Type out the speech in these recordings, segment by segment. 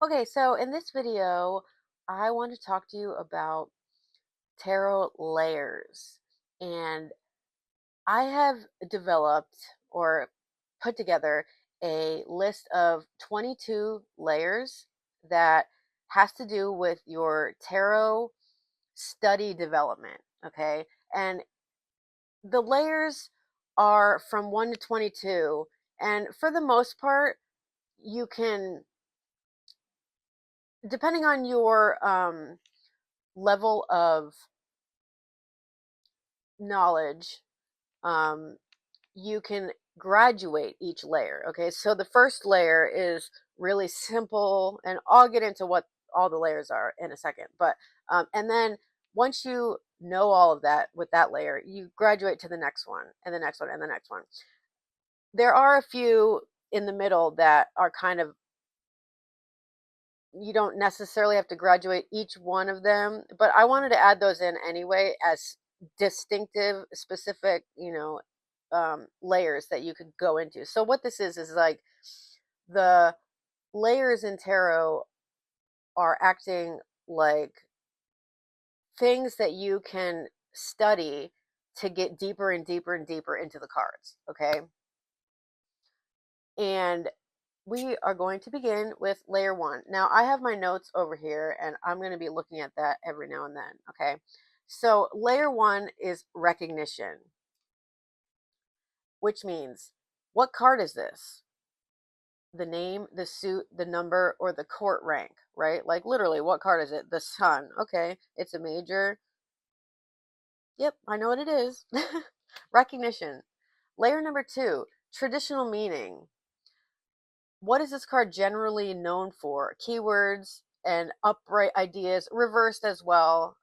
Okay, so in this video, I want to talk to you about tarot layers. And I have developed or put together a list of 22 layers that has to do with your tarot study development. Okay. And the layers are from 1 to 22. And for the most part, you can, depending on your level of knowledge, um, you can graduate each layer. Okay, so the first layer is really simple, and I'll get into what all the layers are in a second. But and then once you know all of that with that layer, you graduate to the next one, and the next one, and the next one. There are a few in the middle that are kind of, you don't necessarily have to graduate each one of them, but I wanted to add those in anyway as distinctive, specific, layers that you could go into. So what this is like the layers in tarot are acting like things that you can study to get deeper and deeper and deeper into the cards. Okay. And we are going to begin with layer one. Now, I have my notes over here and I'm going to be looking at that every now and then. Okay. So, layer one is recognition, which means what card is this? The name, the suit, the number, or the court rank, right? Like, literally, what card is it? The sun. Okay. It's a major. Yep, I know what it is. Recognition. Layer number two, traditional meaning. What is this card generally known for? Keywords and upright ideas, reversed as well.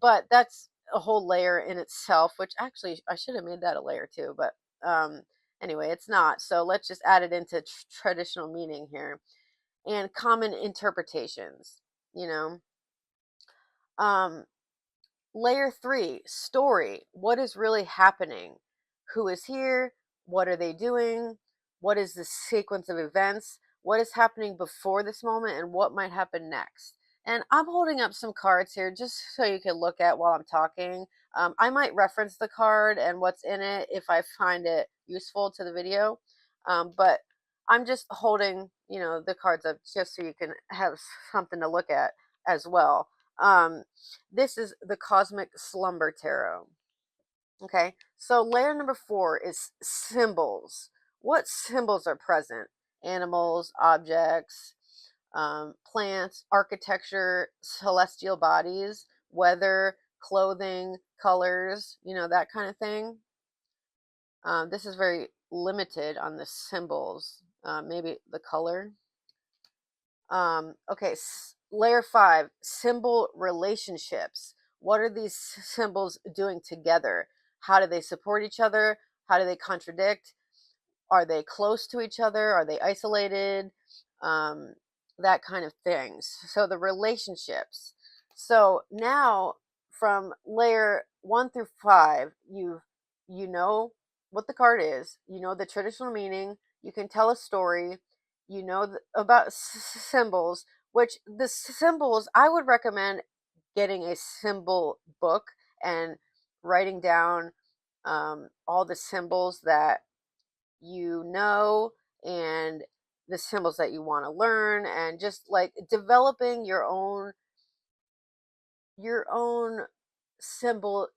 But that's a whole layer in itself, which actually I should have made that a layer too. But anyway, it's not. So let's just add it into traditional meaning here and common interpretations, you know. Um, Layer three, story. What is really happening? Who is here? What are they doing? What is the sequence of events? What is happening before this moment and what might happen next? And I'm holding up some cards here just so you can look at while I'm talking. I might reference the card and what's in it if I find it useful to the video. But I'm just holding, the cards up just so you can have something to look at as well. This is the Cosmic Slumber Tarot. Okay, so layer number four is symbols. What symbols are present? Animals, objects, plants, architecture, celestial bodies, weather, clothing, colors, that kind of thing. This is very limited on the symbols, maybe the color. Okay, layer five, symbol relationships. What are these symbols doing together? How do they support each other? How do they contradict? Are they close to each other? Are they isolated? Um, that kind of things. So the relationships. So now from layer one through five, you know what the card is. You know the traditional meaning. You can tell a story. You know about symbols. Which the symbols I would recommend getting a symbol book and writing down all the symbols that you know and the symbols that you want to learn, and just like developing your own symbol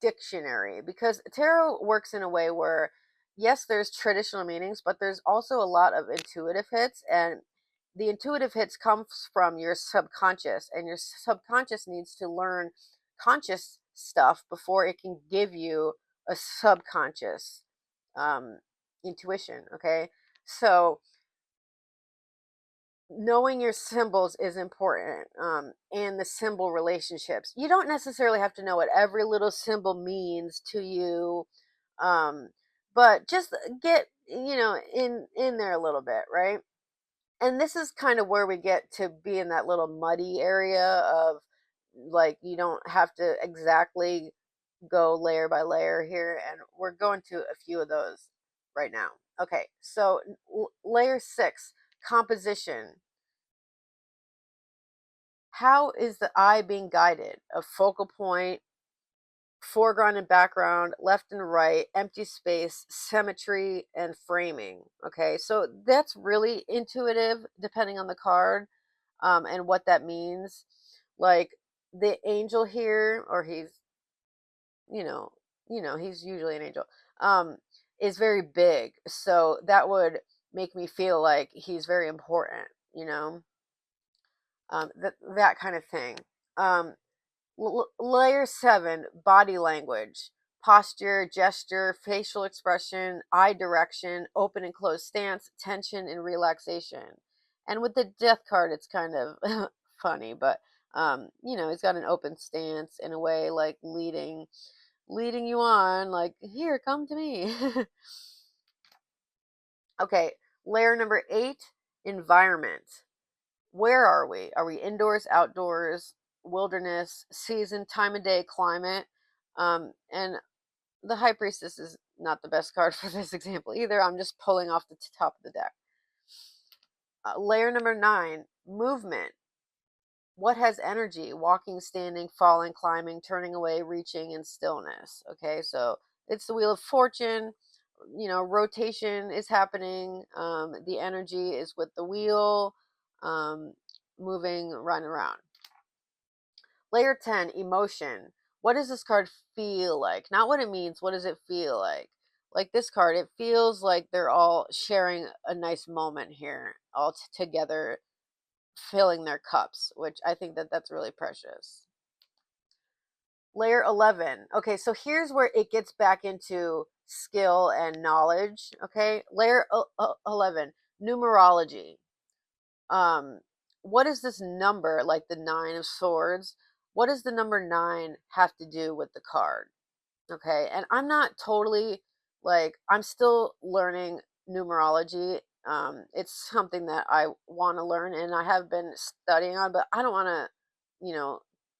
dictionary, because tarot works in a way where yes, there's traditional meanings, but there's also a lot of intuitive hits, and the intuitive hits comes from your subconscious, and your subconscious needs to learn conscious stuff before it can give you a subconscious um, intuition. Okay, so knowing your symbols is important, and the symbol relationships. You don't necessarily have to know what every little symbol means to you, um, but just get in there a little bit, right? And this is kind of where we get to be in that little muddy area of, like, you don't have to exactly go layer by layer here, and we're going to a few of those right now. Okay, so layer six, composition. How is the eye being guided? A focal point, foreground and background, left and right, empty space, symmetry, and framing. Okay, so that's really intuitive depending on the card, and what that means. Like the angel here, or you know, he's usually an angel, um, is very big. So that would make me feel like he's very important, that kind of thing. Um, Layer 7, body language, posture, gesture, facial expression, eye direction, open and closed stance, tension and relaxation. And with the death card, it's kind of funny, but he's got an open stance in a way, like leading you on, like, here, come to me. Okay, layer number 8, environment. Where are we? Are we indoors, outdoors, wilderness, season, time of day, climate? And the High Priestess is not the best card for this example either. I'm just pulling off the top of the deck. Layer number 9, movement. What has energy? Walking, standing, falling, climbing, turning away, reaching, and stillness. Okay, so it's the Wheel of Fortune. Rotation is happening. The energy is with the wheel, um, moving, run around. Layer 10, emotion. What does this card feel like? Not what it means, what does it feel like? Like this card, it feels like they're all sharing a nice moment here, all together, filling their cups, which I think that's really precious. Layer 11. Okay, so here's where it gets back into skill and knowledge. Okay, layer 11, numerology. Um, what is this number, like the 9 of Swords? What does the number 9 have to do with the card? Okay, and I'm not totally, like, I'm still learning numerology. It's something that I want to learn and I have been studying on, but I don't want to,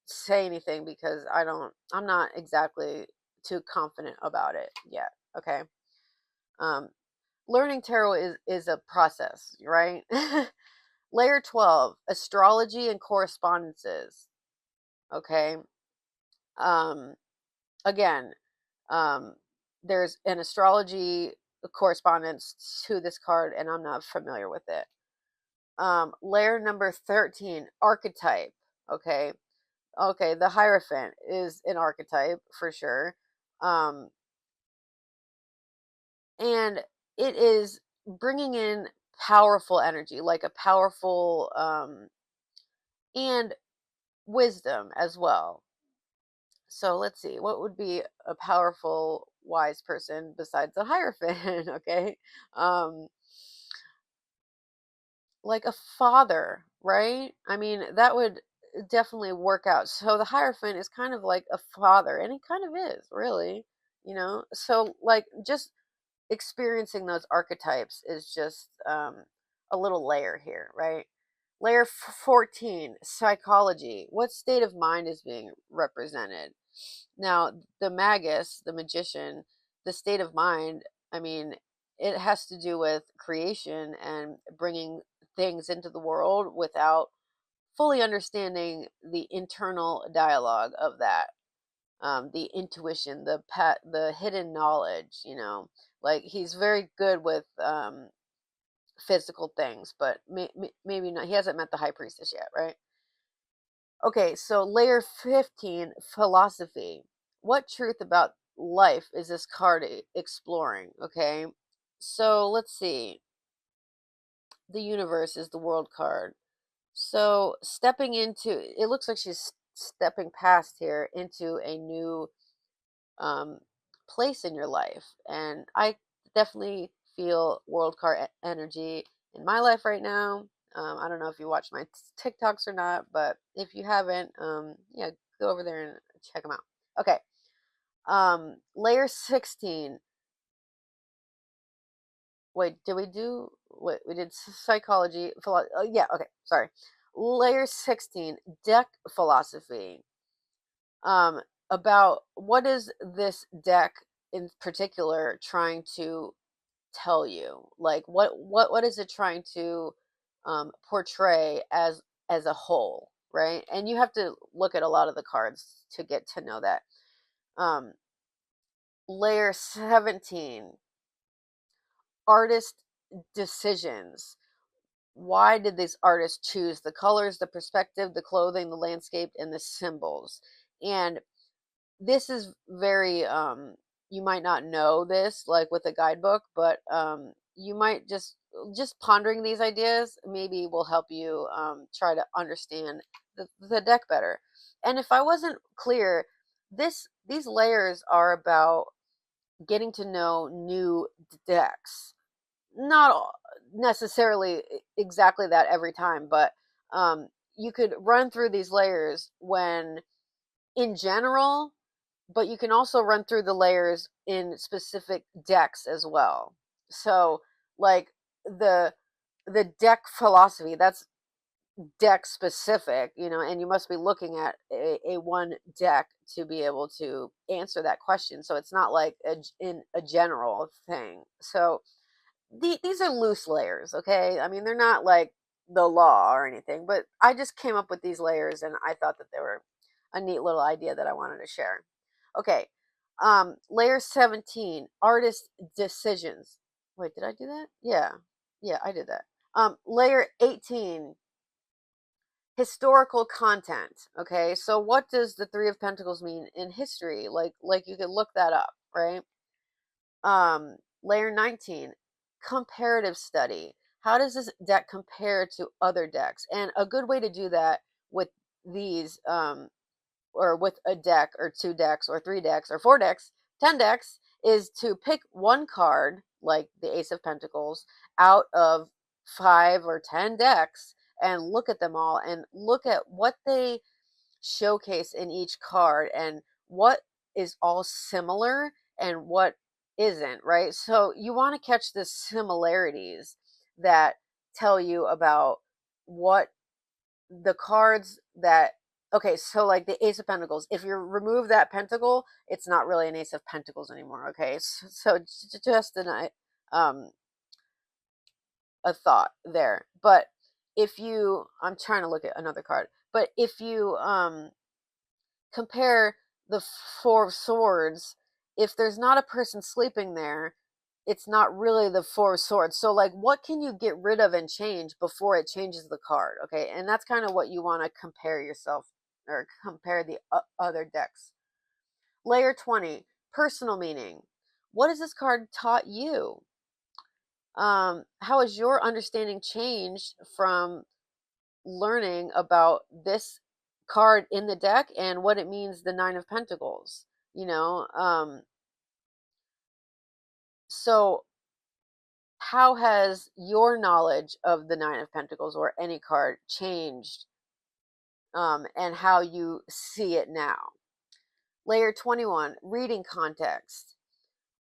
say anything because I'm not exactly too confident about it yet. Okay. Um, Learning tarot is a process, right? Layer 12, astrology and correspondences. Okay. Um, Again, um, there's an astrology correspondence to this card, and I'm not familiar with it. Layer number 13, archetype. Okay. Okay. The Hierophant is an archetype for sure. Um, and it is bringing in powerful energy, like a powerful, and wisdom as well. So let's see, what would be a powerful, wise person besides a Hierophant? Okay. Um, like a father, right? I mean, that would definitely work out. So the Hierophant is kind of like a father, and he kind of is, really, So, like, just experiencing those archetypes is just a little layer here, right? Layer 14, psychology. What state of mind is being represented? Now, the magus, the magician, the state of mind, I mean, it has to do with creation and bringing things into the world without fully understanding the internal dialogue of that, the intuition, the hidden knowledge. Like he's very good with physical things, but maybe not. He hasn't met the High Priestess yet, right? Okay, so layer 15, philosophy. What truth about life is this card exploring? Okay, so let's see. The universe is the world card. So stepping into, it looks like she's stepping past here into a new um, place in your life. And I definitely feel world card energy in my life right now. I don't know if you watch my TikToks or not, but if you haven't, yeah, go over there and check them out. Okay. Layer 16. Wait, did we do what we did? Psychology, yeah, okay, sorry. Layer 16, deck philosophy. um, about what is this deck in particular trying to tell you? Like, what is it trying to portray as a whole? right? And you have to look at a lot of the cards to get to know that. Um, Layer 17, artist decisions. Why did these artists choose the colors, the perspective, the clothing, the landscape, and the symbols? And this is very you might not know this like with a guidebook, but you might just pondering these ideas maybe will help you try to understand the deck better. And if I wasn't clear, these layers are about getting to know new decks. Not necessarily exactly that every time, but um, you could run through these layers when in general, but you can also run through the layers in specific decks as well. So, like the the deck philosophy, that's deck specific, and you must be looking at a one deck to be able to answer that question. So it's not like in a general thing. So these are loose layers, okay? I mean, they're not like the law or anything, but I just came up with these layers and I thought that they were a neat little idea that I wanted to share. Okay. Layer 17, artist decisions. Wait, did I do that? Yeah. Yeah, I did that. Layer 18, historical content. Okay, so what does the Three of Pentacles mean in history? Like you could look that up, right? Layer 19, comparative study. How does this deck compare to other decks? And a good way to do that with these, or with a deck, or two decks, or three decks, or four decks, 10 decks, is to pick one card, like the Ace of Pentacles, out of 5 or 10 decks and look at them all and look at what they showcase in each card and what is all similar and what isn't, right? So you want to catch the similarities that tell you about what the cards that, okay, so like the Ace of Pentacles, if you remove that pentacle, it's not really an Ace of Pentacles anymore, okay? So just um a thought there. But if you, I'm trying to look at another card, but if you compare the Four of Swords, if there's not a person sleeping there, it's not really the Four of Swords. So, like, what can you get rid of and change before it changes the card? Okay, and that's kind of what you want to compare yourself, or compare the other decks. Layer 20, personal meaning. What has this card taught you? How has your understanding changed from learning about this card in the deck and what it means, the Nine of Pentacles, you know? So how has your knowledge of the Nine of Pentacles or any card changed, and how you see it now? Layer 21, reading context.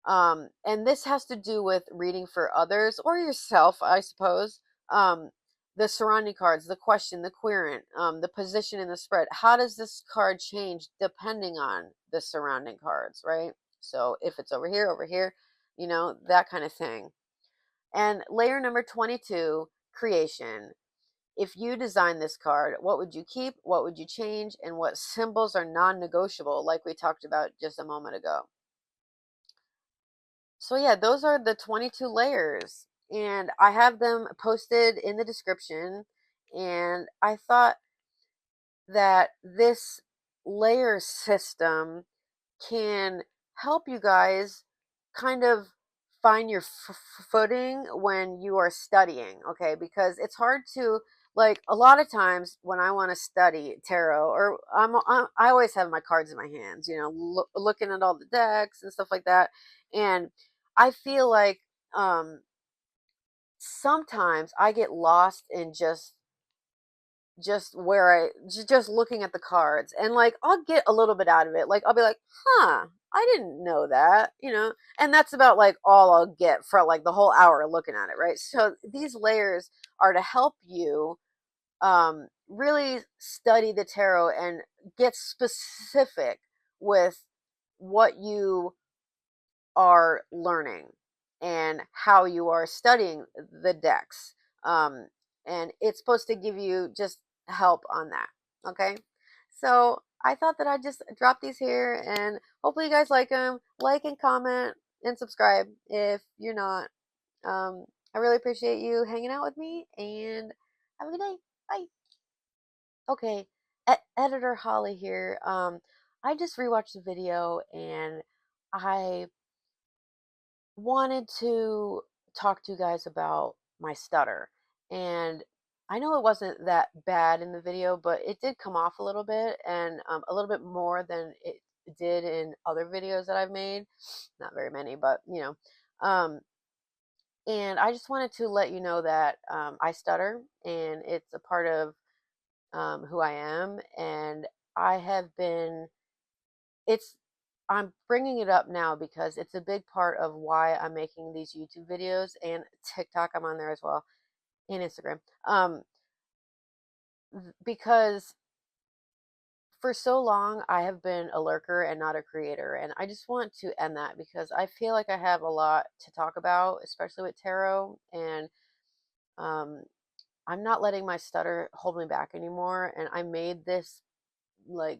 And this has to do with reading for others or yourself, I suppose. Um, the surrounding cards, the question, the querent, the position in the spread. How does this card change depending on the surrounding cards, right? So if it's over here, that kind of thing. And layer number 22, creation. If you design this card, what would you keep? What would you change? And what symbols are non negotiable, like we talked about just a moment ago? So yeah, those are the 22 layers, and I have them posted in the description. And I thought that this layer system can help you guys kind of find your footing when you are studying, okay? Because it's hard to, like, a lot of times when I want to study tarot, or I always have my cards in my hands, looking at all the decks and stuff like that. And I feel like sometimes I get lost in just where just looking at the cards, and like I'll get a little bit out of it. Like I'll be like, huh, I didn't know that, and that's about like all I'll get for like the whole hour looking at it, right? So these layers are to help you really study the tarot and get specific with what you are learning and how you are studying the decks. Um, and it's supposed to give you just help on that. Okay. So I thought that I'd just drop these here and hopefully you guys like them. Like and comment and subscribe if you're not. Um, I really appreciate you hanging out with me and have a good day. Bye. Okay. Editor Holly here. I just rewatched the video and I wanted to talk to you guys about my stutter. And I know it wasn't that bad in the video, but it did come off a little bit and a little bit more than it did in other videos that I've made. Not very many, but you know. And I just wanted to let you know that I stutter and it's a part of who I am. And I have been, it's I'm bringing it up now because it's a big part of why I'm making these YouTube videos and TikTok. I'm on there as well, and Instagram. Because for so long I have been a lurker and not a creator, and I just want to end that because I feel like I have a lot to talk about, especially with tarot, and um, I'm not letting my stutter hold me back anymore. And I made this like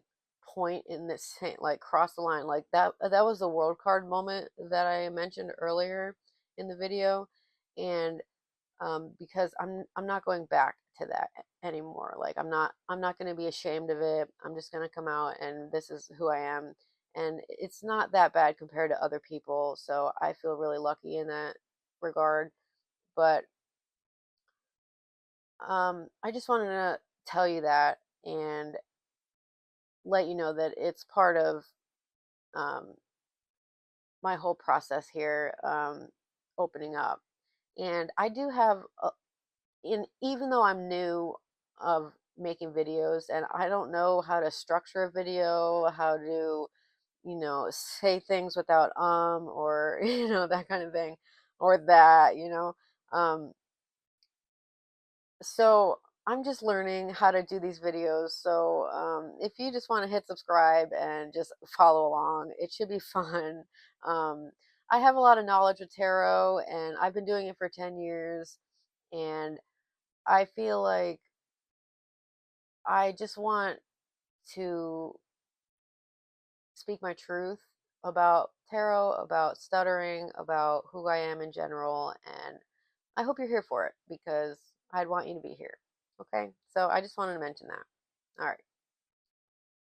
point in this like cross the line like that was the world card moment that I mentioned earlier in the video. And because I'm not going back to that anymore. Like I'm not going to be ashamed of it. I'm just going to come out and this is who I am. And it's not that bad compared to other people, so I feel really lucky in that regard. But I just wanted to tell you that and let you know that it's part of um, my whole process here, opening up. And I do have, even though I'm new of making videos and I don't know how to structure a video, how to, say things without or, that kind of thing, or that, Um, so I'm just learning how to do these videos. So if you just want to hit subscribe and just follow along, it should be fun. Um, I have a lot of knowledge with tarot, and I've been doing it for 10 years. And I feel like I just want to speak my truth about tarot, about stuttering, about who I am in general. And I hope you're here for it because I'd want you to be here. Okay, so I just wanted to mention that. All right.